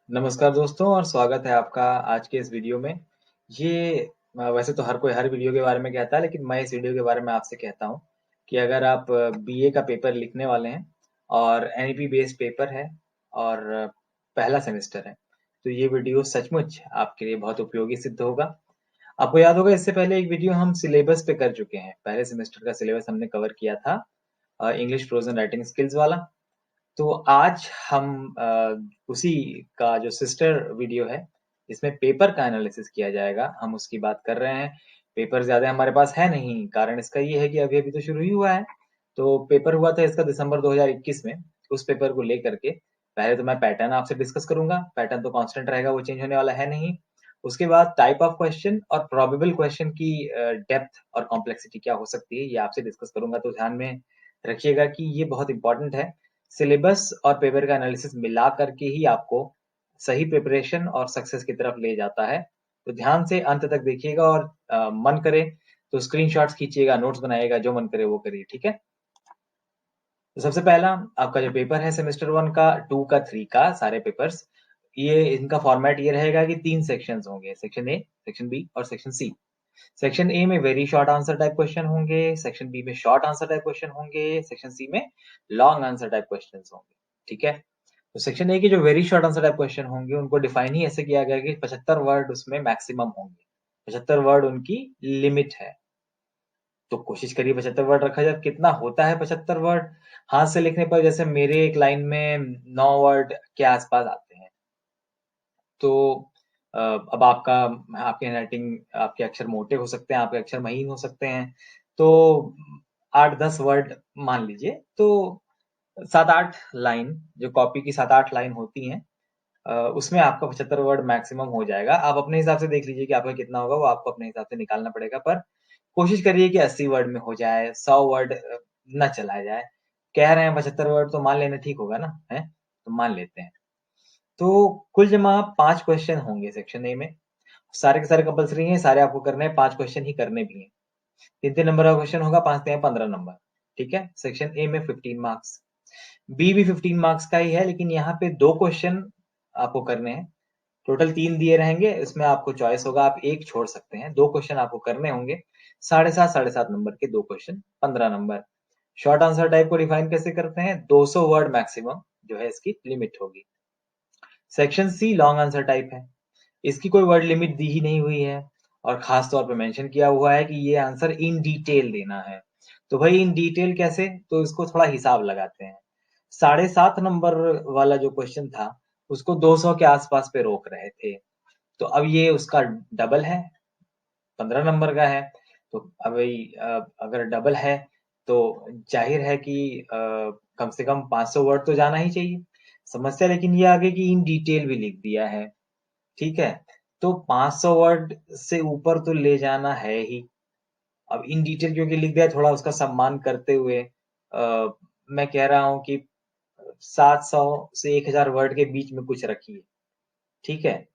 नमस्कार दोस्तों और स्वागत है आपका आज के इस वीडियो में। ये वैसे तो हर कोई हर वीडियो के बारे में कहता है, लेकिन मैं इस वीडियो के बारे में आपसे कहता हूँ कि अगर आप बीए का पेपर लिखने वाले हैं और एनईपी बेस्ड पेपर है और पहला सेमेस्टर है, तो ये वीडियो सचमुच आपके लिए बहुत उपयोगी सिद्ध होगा। आपको याद होगा, इससे पहले एक वीडियो हम सिलेबस पे कर चुके हैं। पहले सेमेस्टर का सिलेबस हमने कवर किया था, English pros and writing skills वाला। तो आज हम उसी का जो सिस्टर वीडियो है, इसमें पेपर का एनालिसिस किया जाएगा, हम उसकी बात कर रहे हैं। पेपर ज़्यादा हमारे पास है नहीं, कारण इसका ये है कि अभी-अभी तो शुरू ही हुआ है। तो पेपर हुआ था इसका दिसंबर 2021 में। उस पेपर को लेकर के पहले तो मैं पैटर्न आपसे डिस्कस करूँगा, पैटर्न तो कांस्टेंट रहेगा, वो चेंज होने वाला है नहीं। उसके बाद टाइप ऑफ क्वेश्चन और प्रोबेबल क्वेश्चन की डेप्थ और कॉम्प्लेक्सिटी क्या हो सकती है, ये आपसे डिस्कस करूँगा। तो ध्यान में रखिएगा कि ये बहुत इंपॉर्टेंट है। सिलेबस और पेपर का एनालिसिस मिला करके ही आपको सही प्रिपरेशन और सक्सेस की तरफ ले जाता है। तो ध्यान से अंत तक देखिएगा और मन करे तो स्क्रीनशॉट्स खींचिएगा, नोट्स बनाइएगा, जो मन करे वो करिए, ठीक है? तो सबसे पहला आपका जो पेपर है सेमेस्टर 1 का, 2 का, 3 का सारे पेपर्स, ये इनका फॉर्मेट ये रहेगा कि 3 सेक्शंस होंगे, सेक्शन ए, सेक्शन बी और सेक्शन सी। सेक्शन ए में very short answer type question होंगे, सेक्शन बी में शॉर्ट आंसर टाइप क्वेश्चन होंगे, सेक्शन सी में लॉन्ग आंसर टाइप क्वेश्चंस होंगे, ठीक है? तो सेक्शन ए के जो very short answer type question होंगे, उनको डिफाइन ही ऐसे किया गया कि 75 वर्ड उसमें मैक्सिमम होंगे। 75 वर्ड उनकी लिमिट है। तो कोशिश करिए 75 वर्ड रखा जाए। कितना होता है 75 वर्ड? हाथ से लिखने पर जैसे मेरे एक लाइन में 9 वर्ड के आसपास आते हैं। तो अब आपकी हैंडराइटिंग, आपके अक्षर मोटे हो सकते हैं, आपके अक्षर महीन हो सकते हैं। तो 8-10 वर्ड मान लीजिए, तो 7-8 लाइन, जो कॉपी की 7-8 लाइन होती हैं, उसमें आपका 75 वर्ड मैक्सिमम हो जाएगा। आप अपने हिसाब से देख लीजिए कि आपका कितना होगा, वो आपको अपने हिसाब से निकालना पड़ेगा। पर कोशिश करिए कि 80 वर्ड में हो जाए, 100 वर्ड ना चला जाए। कह रहे हैं 75 वर्ड, तो मान लेना ठीक होगा ना, है? तो मान लेते हैं। तो कुल जमा 5 क्वेश्चन होंगे सेक्शन ए में। सारे के सारे कंपल्सरी हैं, सारे आपको करने हैं, 5 क्वेश्चन ही करने भी हैं। 3-3 नंबर का क्वेश्चन होगा, 5-3 15 नंबर, ठीक है? सेक्शन ए में 15 मार्क्स। बी भी 15 मार्क्स का ही है, लेकिन यहाँ पे 2 क्वेश्चन आपको करने हैं। टोटल 3 दिए रहेंगे, इसमें आपको चॉइस होगा, आप एक छोड़ सकते हैं। 2 क्वेश्चन आपको करने होंगे, 7.5 नंबर के 2 question, 15 number. Short answer type को डिफाइन कैसे करते हैं? 200 वर्ड मैक्सिमम जो है इसकी लिमिट होगी। Section C long answer type है। इसकी कोई वर्ड लिमिट दी ही नहीं हुई है और खास तौर पे मेंशन किया हुआ है कि ये आंसर इन डिटेल देना है। तो भाई इन डिटेल कैसे? तो इसको थोड़ा हिसाब लगाते हैं। 7.5 नंबर वाला जो क्वेश्चन था, उसको 200 के आसपास पे रोक रहे थे। तो अब ये उसका डबल है, 15 नंबर का है। तो अब अगर डबल है तो जाहिर है कि कम से कम 500 वर्ड तो जाना ही चाहिए। समस्या लेकिन ये आ गई कि इन डिटेल भी लिख दिया है, ठीक है? तो 500 वर्ड से ऊपर तो ले जाना है ही। अब इन डिटेल क्योंकि लिख दिया, थोड़ा उसका सम्मान करते हुए मैं कह रहा हूँ कि 700 से 1000 वर्ड के बीच में कुछ रखिए, ठीक है?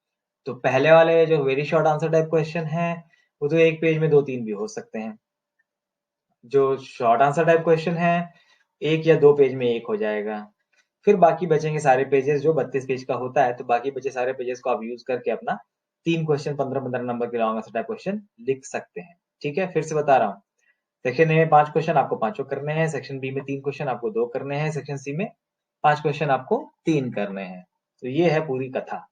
तो पहले वाले जो very short answer type question है, वो तो एक पेज में 2-3 भी हो सकते हैं। जो शॉर्ट आंसर टाइप क्वेश्चन है, एक या 2 पेज में एक हो जाएगा। फिर बाकी बचेंगे सारे पेजेस, जो 32 पेज का होता है, तो बाकी बचे सारे पेजेस को आप यूज करके अपना 3 क्वेश्चन 15-15 नंबर के लॉन्ग आंसर टाइप क्वेश्चन लिख सकते हैं, ठीक है? फिर से बता रहा हूँ, सेक्शन ए में 5 क्वेश्चन आपको पांचों करने हैं, सेक्शन बी में 3 क्वेश्चन आपको 2 करने हैं, सेक्शन सी में 5 क्वेश्चन आपको 3 करने हैं। तो ये है पूरी कथा।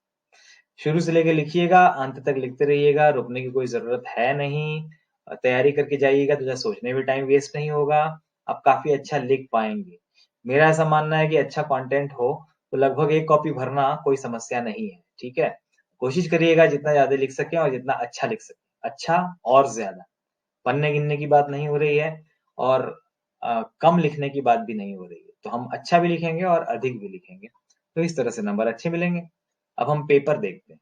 शुरू से लेके लिखिएगा, अंत तक लिखते रहिएगा, रुकने की कोई ज़रूरत है नहीं। तैयारी करके जाइएगा तो सोचने में टाइम वेस्ट नहीं होगा, आप काफ़ी अच्छा लिख पाएँगे। मेरा ऐसा मानना है कि अच्छा कंटेंट हो, तो लगभग 1 कॉपी भरना कोई समस्या नहीं है, ठीक है? कोशिश करिएगा जितना ज़्यादा लिख सकें और जितना अच्छा लिख सकें। अच्छा और ज़्यादा। पढ़ने-गिनने की बात नहीं हो रही है और कम लिखने की बात भी नहीं हो रही है। तो हम अच्छा भी लिखेंगे और अधिक भी लिखेंगे, तो इस तरह से नंबर अच्छे मिलेंगे। अब हम पेपर देखते हैं।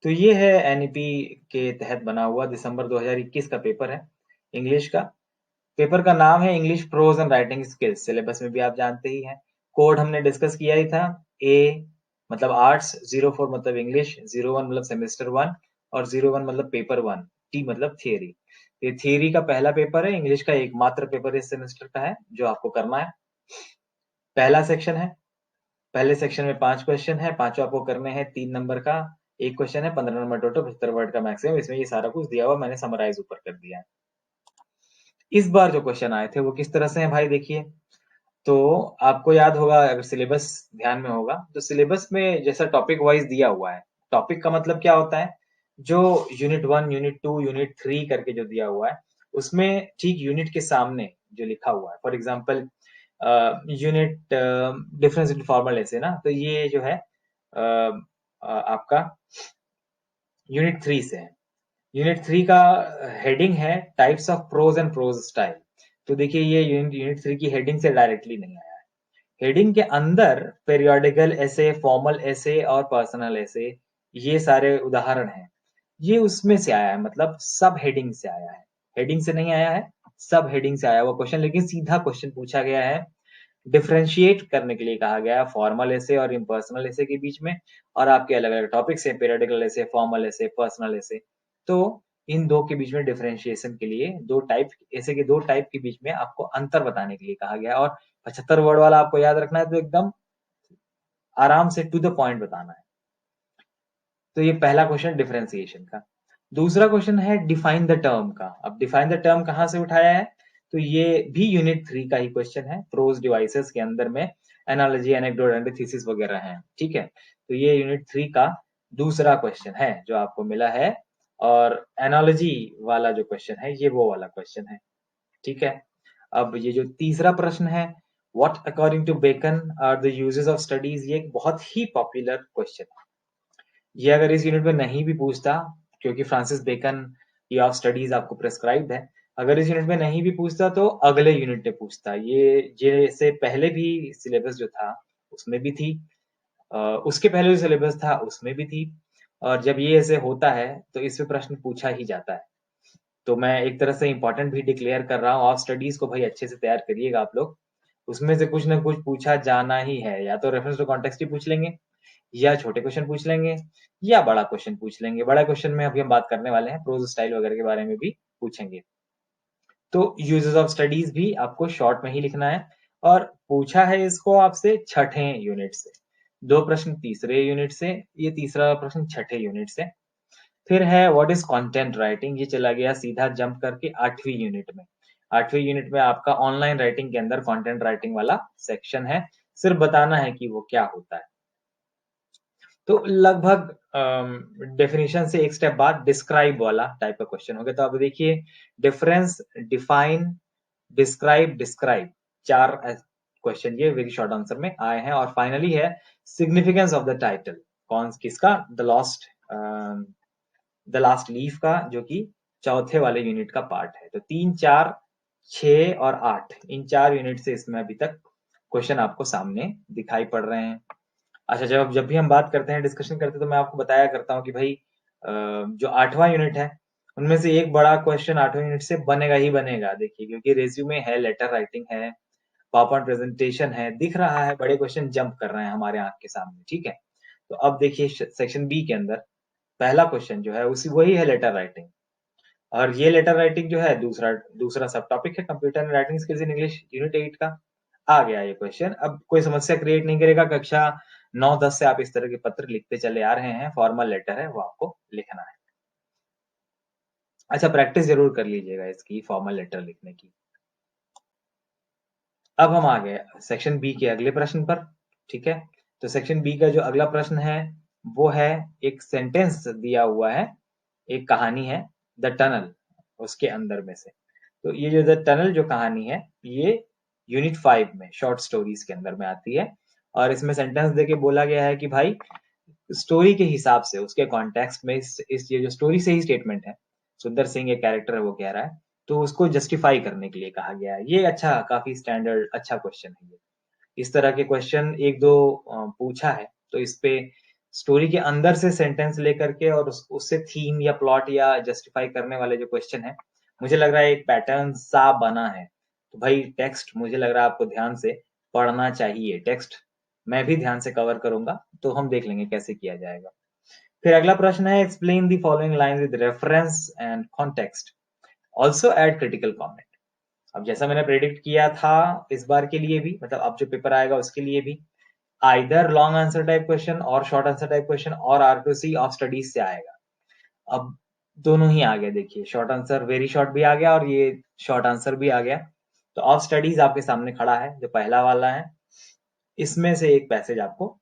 तो ये है एनईपी के तहत बना हुआ दिसंबर 2021 का पेपर है, इंग्लिश का। पेपर का नाम है English pros and writing skills, syllabus में भी आप जानते ही हैं। कोड हमने डिस्कस किया ही था। ए मतलब आर्ट्स, 04 मतलब इंग्लिश, 01 मतलब सेमेस्टर 1 और 01 मतलब पेपर 1, टी मतलब थियरी। ये थियरी का पहला पेपर है, इंग्लिश का एकमात्र पेपर इस सेमेस्टर का है जो आपको करना है। पहला सेक्शन है, पहले सेक्शन में 5 क्वेश्चन है, पांचों आपको करने हैं 3 नंबर का, एक क्वेश्चन है 15 नंबर टोटल, 75 वर्ड का मैक्सिमम। इसमें ये सारा कुछ दिया हुआ, मैंने समराइज ऊपर कर दिया है। इस बार जो क्वेश्चन आए थे वो किस तरह से हैं भाई, देखिए। तो आपको याद होगा, अगर सिलेबस ध्यान में होगा, तो सिलेबस में जैसा टॉपिक वाइज दिया हुआ है, टॉपिक का मतलब क्या होता है, जो यूनिट 1, यूनिट 2, यूनिट 3 करके जो दिया हुआ है, उसमें ठीक यूनिट के सामने जो लिखा हुआ है, for example unit difference in formal ऐसे ना, तो ये जो है आपका यूनिट 3 से है। यूनिट 3 का हेडिंग है types of prose and prose style. तो देखिए ये यूनिट 3 की हेडिंग से डायरेक्टली नहीं आया है। हेडिंग के अंदर पेरियोडिकल ऐसे, फॉर्मल ऐसे और पर्सनल ऐसे, ये सारे उदाहरण हैं। ये उसमें से आया है, मतलब सब हेडिंग से आया है, हेडिंग से नहीं आया है, सब हेडिंग से आया हुआ क्वेश्चन। लेकिन सीधा क्वेश्चन पूछा गया है, डिफरेंशिएट करने के लिए कहा गया है फॉर्मल ऐसे और इम्पर्सनल ऐसे के बीच में, और आपके अलग अलग टॉपिक्स हैं, पेरियोडिकल ऐसे, फॉर्मल ऐसे, पर्सनल ऐसे। तो इन दो के बीच में डिफरेंशिएशन के लिए, दो टाइप ऐसे के दो टाइप के बीच में आपको अंतर बताने के लिए कहा गया है। और 75 वर्ड वाला आपको याद रखना है, तो एकदम आराम से टू द पॉइंट बताना है। तो ये पहला क्वेश्चन डिफरेंशिएशन का। दूसरा क्वेश्चन है डिफाइन द टर्म का। अब डिफाइन द टर्म कहाँ से उठाया है, तो ये भी यूनिट 3 का ही क्वेश्चन है। प्रोज डिवाइसेस के अंदर में एनालॉजी, एनेक्डोट, एंटीथेसिस वगैरह हैं, ठीक है। तो ये यूनिट 3 का दूसरा क्वेश्चन है जो आपको मिला है, और एनालॉजी वाला जो क्वेश्चन है ये वो वाला क्वेश्चन है, ठीक है। अब ये जो तीसरा प्रश्न है, what according to Bacon are the uses of studies, ये एक बहुत ही पॉपुलर क्वेश्चन है। ये अगर इस यूनिट में नहीं भी पूछता, क्योंकि फ्रांसिस बेकन की ऑफ स्टडीज आपको प्रेस्क्राइब्ड है, अगर इस यूनिट में नहीं भी पूछता तो अगले यूनिट में पूछता। ये जैसे पहले भी सिलेबस जो था उसमें भी थी, उसके पहले जो सिलेबस था उसमें भी थी, और जब ये ऐसे होता है तो इस पे प्रश्न पूछा ही जाता है। तो मैं एक तरह से इंपॉर्टेंट भी डिक्लेयर कर रहा हूँ, ऑफ स्टडीज को भाई अच्छे से तैयार करिएगा आप लोग। उसमें से कुछ ना कुछ पूछा जाना ही है, या तो रेफरेंस टू कॉन्टेक्स्ट ही पूछ लेंगे, या छोटे क्वेश्चन पूछ लेंगे, या बड़ा क्वेश्चन पूछ लेंगे। बड़ा क्वेश्चन में अभी हम बात करने वाले हैं, प्रोज स्टाइल वगैरह के बारे में भी पूछेंगे। तो यूजेस ऑफ स्टडीज भी आपको शॉर्ट में ही लिखना है, और पूछा है इसको आपसे छठे यूनिट से। दो प्रश्न तीसरे यूनिट से, ये तीसरा प्रश्न छठे यूनिट से। फिर है व्हाट इज कंटेंट राइटिंग, ये चला गया सीधा जंप करके 8वीं यूनिट में। 8वीं यूनिट में आपका ऑनलाइन राइटिंग के अंदर कंटेंट राइटिंग वाला सेक्शन है, सिर्फ बताना है कि वो क्या होता है। तो लगभग डेफिनेशन से एक स्टेप बाद डिस्क्राइब वाला टाइप का क्वेश्चन हो गया। तो अब देखिए, डिफरेंस, डिफाइन, डिस्क्राइब, डिस्क्राइब, चार क्वेश्चन ये वेरी शॉर्ट आंसर में आए हैं। और फाइनली है सिग्निफिकेंस ऑफ द टाइटल, कौन किसका, द लास्ट लीफ का, जो कि चौथे वाले यूनिट का पार्ट है। तो 3, 4, 6 और 8, इन 4 यूनिट से इसमें अभी तक क्वेश्चन आपको सामने दिखाई पड़ रहे हैं। अच्छा, जब भी हम बात करते हैं, डिस्कशन करते हैं, तो मैं आपको बताया करता हूँ कि भाई जो 8वां यूनिट है, उनमें से एक बड़ा क्वेश्चन 8वें यूनिट से बनेगा ही बनेगा। देखिए, क्योंकि रिज्यूमे है, लेटर राइटिंग है, पावरपॉइंट प्रेजेंटेशन है, दिख रहा है बड़े क्वेश्चन जंप कर रहे हैं हमारे आंख के सामने, ठीक है। तो अब देखिए सेक्शन बी के अंदर पहला क्वेश्चन जो है उसी वही है, लेटर राइटिंग। और ये लेटर राइटिंग जो है दूसरा दूसरा सब टॉपिक है, computer and writing skills in English, unit 8 का। आ गया ये क्वेश्चन, अब कोई समस्या क्रिएट नहीं करेगा। कक्षा 9-10 से आप इस तरह के पत्र लिखते चले आ रहे हैं, फॉर्मल लेटर है वो आपको लिखना है। अच्छा, प्रैक्टिस जरूर कर लीजिएगा इसकी, फॉर्मल लेटर लिखने की। अब हम आ गए सेक्शन बी के अगले प्रश्न पर, ठीक है। तो सेक्शन बी का जो अगला प्रश्न है वो है, एक सेंटेंस दिया हुआ है, एक कहानी है, द टनल, उसके अंदर में से। तो ये जो द टनल जो कहानी है, ये यूनिट 5 में शॉर्ट स्टोरीज के अंदर में आती है। और इसमें सेंटेंस देके बोला गया है कि भाई स्टोरी के हिसाब से, उसके कॉन्टेक्स्ट में, इस ये जो स्टोरी से ही स्टेटमेंट है, सुंदर सिंह एक कैरेक्टर है वो कह रहा है, तो उसको जस्टिफाई करने के लिए कहा गया है। ये अच्छा, काफी स्टैंडर्ड अच्छा क्वेश्चन है ये। इस तरह के क्वेश्चन एक दो पूछा है, तो इस पे स्टोरी के अंदर से सेंटेंस लेकर के और उससे थीम या प्लॉट या जस्टिफाई करने वाले जो क्वेश्चन है, मुझे लग रहा है एक पैटर्न सा बना है। तो भाई टेक्स्ट मुझे लग रहा है आपको ध्यान से पढ़ना चाहिए, टेक्स्ट मैं भी ध्यान से कवर करूंगा, तो हम देख लेंगे कैसे किया जाएगा। फिर अगला प्रश्न है, explain the following lines with reference and context, also add critical comment. अब जैसा मैंने प्रेडिक्ट किया था इस बार के लिए भी, मतलब अब जो पेपर आएगा उसके लिए भी, either long answer type question और शॉर्ट आंसर टाइप क्वेश्चन और R2C ऑफ स्टडीज से आएगा। अब दोनों ही आ गए, देखिए शॉर्ट आंसर वेरी शॉर्ट भी आ गया और ये शॉर्ट आंसर भी आ गया। तो ऑफ स्टडीज आपके सामने खड़ा है, जो पहला वाला है, इसमें से एक पैसेज आपको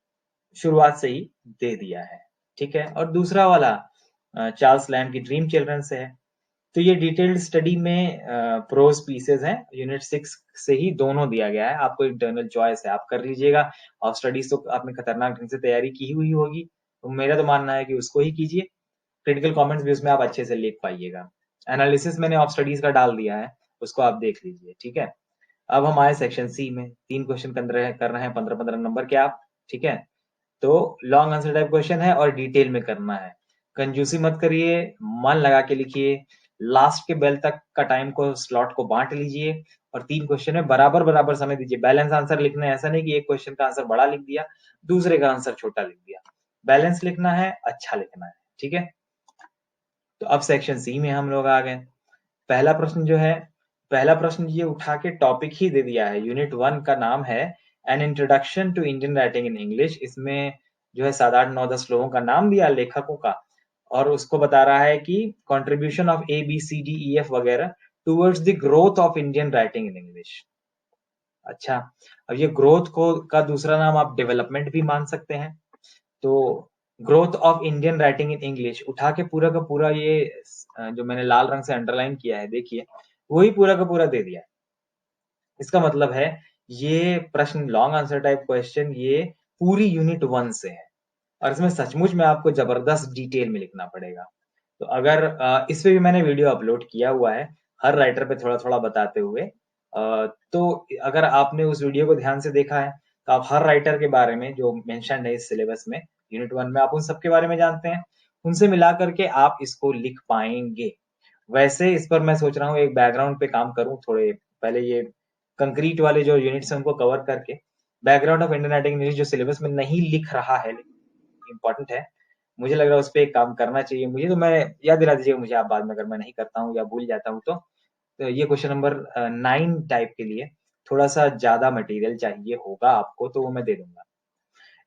शुरुआत से ही दे दिया है, ठीक है। और दूसरा वाला चार्ल्स लैम्ब की ड्रीम चिल्ड्रन से है। तो ये डिटेल्ड स्टडी में प्रोज पीसेज हैं, यूनिट 6 से ही दोनों दिया गया है। आपको इंटरनल चॉइस है, आप कर लीजिएगा। और स्टडीज तो आपने खतरनाक ढंग से तैयारी की हुई होगी, तो मेरा तो मानना है कि उसको ही कीजिए। क्रिटिकल कमेंट्स भी उसमें आप अच्छे से लिख पाइएगा। एनालिसिस मैंने ऑफ स्टडीज का डाल दिया है, उसको आप देख लीजिए, ठीक है। अब हम आए सेक्शन सी में, 3 क्वेश्चन कर रहे हैं 15-15 नंबर के आप, ठीक है। तो लॉन्ग आंसर टाइप क्वेश्चन है और डिटेल में करना है। कंजूसी मत करिए, मन लगा के लिखिए। लास्ट के बेल तक का टाइम को स्लॉट को बांट लीजिए और 3 क्वेश्चन में बराबर बराबर समय दीजिए। बैलेंस आंसर लिखना है, ऐसा नहीं कि एक क्वेश्चन का आंसर बड़ा लिख दिया, दूसरे का आंसर छोटा लिख दिया। बैलेंस लिखना है, अच्छा लिखना है, ठीक है। तो अब सेक्शन सी में हम लोग आ गए। पहला प्रश्न जो है, पहला प्रश्न ये उठा के टॉपिक ही दे दिया है। यूनिट 1 का नाम है an introduction to Indian writing in English. इसमें जो है 7, 8, 9, 10 लोगों का नाम दिया लेखकों का, और उसको बता रहा है कि कंट्रीब्यूशन ऑफ ABCDEF वगैरह towards the growth of Indian writing in English. अच्छा, अब ये ग्रोथ को का दूसरा नाम आप डेवलपमेंट भी मान सकते हैं। तो growth of Indian writing in English उठा के पूरा का पूरा ये जो मैंने लाल रंग से अंडरलाइन किया है, देखिए वही पूरा का पूरा दे दिया है। इसका मतलब है ये प्रश्न लॉन्ग आंसर टाइप क्वेश्चन ये पूरी यूनिट 1 से है और इसमें सचमुच में आपको जबरदस्त डिटेल में लिखना पड़ेगा। तो अगर इस पे भी मैंने वीडियो अपलोड किया हुआ है, हर राइटर पे थोड़ा-थोड़ा बताते हुए। तो अगर आपने उस वीडियो को ध्यान से देखा है, तो आप हर राइटर के बारे में जो मेंशन्ड है इस सिलेबस में, यूनिट 1 में आप उन सबके बारे में जानते हैं। उनसे मिला करके आप इसको लिख पाएँगे। वैसे इस पर मैं सोच रहा हूँ एक बैकग्राउंड पे काम करूँ, थोड़े पहले ये कंक्रीट वाले जो यूनिट्स हैं उनको कवर करके, background of Indian writing English जो सिलेबस में नहीं लिख रहा है, इम्पोर्टेंट है, मुझे लग रहा है उस पे एक काम करना चाहिए मुझे। तो मैं याद दिला दीजिएगा मुझे आप बाद में, अगर मैं नहीं करता हूँ या भूल जाता हूँ तो। तो ये क्वेश्चन नंबर 9 टाइप के लिए थोड़ा-सा ज़्यादा मटेरियल चाहिए होगा आपको, तो वो मैं दे दूँगा।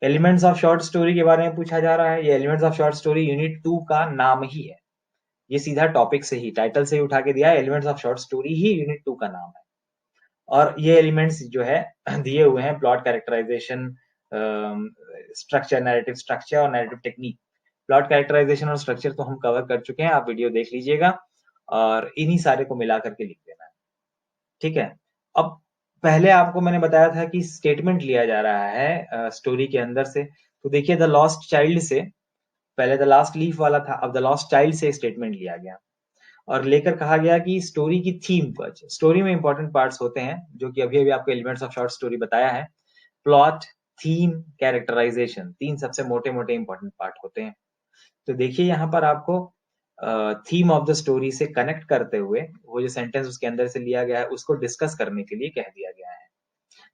एलिमेंट्स ऑफ शॉर्ट स्टोरी के बारे में पूछा जा रहा है। ये elements of short story unit 2 का नाम ही है। ये सीधा टॉपिक से ही, टाइटल से ही उठा के दिया है। Elements of short story he unit 2 का नाम है। और ये एलिमेंट्स जो है दिए हुए हैं, plot characterisation, structure, narrative structure और नैरेटिव टेक्निक। प्लॉट कैरेक्टराइजेशन और स्ट्रक्चर तो हम कवर कर चुके हैं, आप वीडियो देख लीजिएगा और इन्हीं सारे को मिला करके लिख देना है, ठीक है। अब पहले आपको मैंने बताया था कि स्टेटमेंट लिया जा रहा है स्टोरी के अंदर से। तो देखिए द लॉस्ट चाइल्ड से, पहले द लास्ट लीफ वाला था, अब द लॉस्ट चाइल्ड से स्टेटमेंट लिया गया और लेकर कहा गया कि स्टोरी की थीम पर, स्टोरी में इंपॉर्टेंट पार्ट्स होते हैं जो कि अभी अभी आपको एलिमेंट्स ऑफ शॉर्ट स्टोरी बताया है। प्लॉट, थीम, कैरेक्टराइजेशन, 3 सबसे मोटे-मोटे इंपॉर्टेंट पार्ट होते हैं। तो देखिए यहाँ पर आपको थीम ऑफ द स्टोरी से कनेक्ट करते हुए वो जो सेंटेंस उसके अंदर से लिया गया है उसको डिस्कस करने के लिए कह दिया गया है।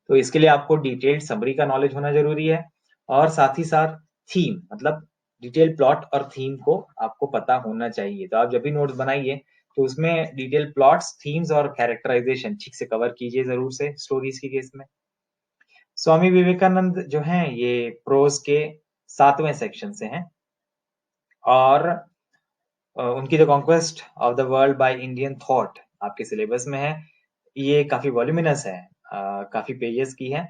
तो इसके लिए आपको डिटेल्ड समरी का नॉलेज होना जरूरी है और साथ ही साथ थीम मतलब डिटेल प्लॉट और थीम को आपको पता होना चाहिए। तो आप जब भी नोट्स बनाइए तो उसमें डिटेल प्लॉट्स, थीम्स और कैरेक्टराइजेशन ठीक से कवर कीजिए जरूर से स्टोरीज के केस में। स्वामी विवेकानंद जो हैं ये प्रोज के 7वें सेक्शन से हैं और उनकी the conquest of the world by Indian thought आपके सिलेबस में है। ये काफी वॉल्यूमिनस है, काफी पेजेस की है।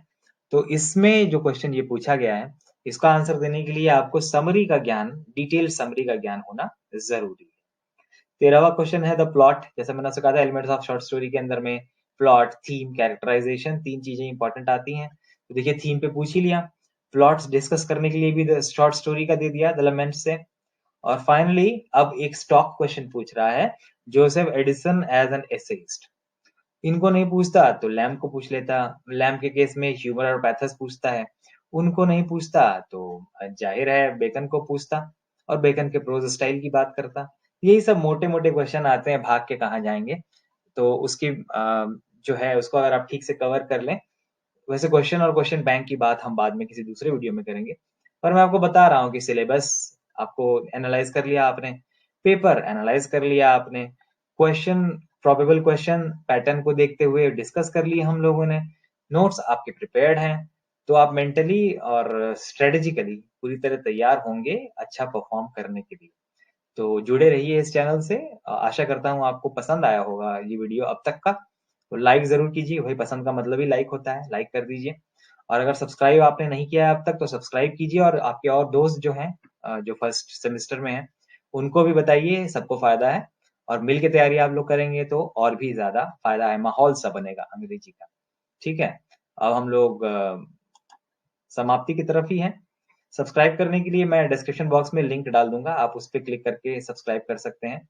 तो इसमें जो क्वेश्चन ये पूछा गया है, इसका आंसर देने के लिए आपको समरी का ज्ञान, डिटेल समरी का ज्ञान होना जरूरी है। 13वां क्वेश्चन है द प्लॉट। जैसे मैंने आपसे कहा था एलिमेंट्स ऑफ शॉर्ट स्टोरी के अंदर में प्लॉट, थीम, कैरेक्टराइजेशन 3 चीजें इंपॉर्टेंट आती हैं। तो देखिए थीम पे पूछ ही लिया, प्लॉट्स डिस्कस करने के लिए भी द शॉर्ट स्टोरी का दे दिया द लेमेंट से। और फाइनली अब एक स्टॉक क्वेश्चन पूछ रहा है, Joseph Addison as an essayist. इनको नहीं पूछता तो लैम्ब को पूछ लेता, लैम्ब के केस में ह्यूमर और पैथस पूछता है। उनको नहीं पूछता तो जाहिर है बेकन को पूछता और बेकन के प्रोज स्टाइल की बात करता। यही सब मोटे मोटे क्वेश्चन आते हैं, भाग के कहाँ जाएंगे। तो उसकी जो है उसको अगर आप ठीक से कवर कर लें, वैसे क्वेश्चन और क्वेश्चन बैंक की बात हम बाद में किसी दूसरे वीडियो में करेंगे। पर मैं आपको बता रहा हूँ कि सिलेबस आपको एनालाइज कर लिया आपने, पेपर एनालाइज कर लिया आपने, क्वेश्चन, प्रोबेबल क्वेश्चन पैटर्न को देखते हुए डिस्कस कर लिए हम लोगों ने, नोट्स आपके प्रिपेयर्ड हैं। तो आप मेंटली और स्ट्रेटेजिकली पूरी तरह तैयार होंगे अच्छा परफॉर्म करने के लिए। तो जुड़े रहिए इस चैनल से। आशा करता हूँ आपको पसंद आया होगा ये वीडियो अब तक का। तो लाइक जरूर कीजिए, वही पसंद का मतलब ही लाइक होता है, लाइक कर दीजिए। और अगर सब्सक्राइब आपने नहीं किया है अब तक तो सब्सक्राइब कीजिए, और आपके और दोस्त जो हैं जो फर्स्ट सेमेस्टर में हैं उनको भी बताइए, सबको फायदा है। और मिल के तैयारी आप लोग करेंगे तो और भी ज्यादा फायदा है, माहौल सा बनेगा अंग्रेजी का। ठीक है, अब हम लोग समाप्ति की तरफ ही हैं। सब्सक्राइब करने के लिए मैं डिस्क्रिप्शन बॉक्स में लिंक डाल दूंगा, आप उस पर क्लिक करके सब्सक्राइब कर सकते हैं।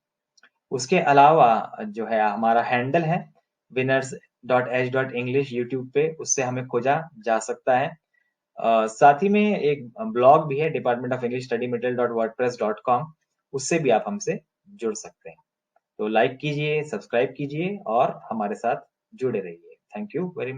उसके अलावा जो है हमारा हैंडल है winners.h.english यूट्यूब पे, उससे हमें खोजा जा सकता है। साथ ही में एक ब्लॉग भी है department of English study material .wordpress.com, उससे भी आप हमसे जुड़ सकते हैं। तो लाइक कीजिए, सब्सक्राइब कीजिए और हमारे साथ जुड़े रहिए। Thank you very much.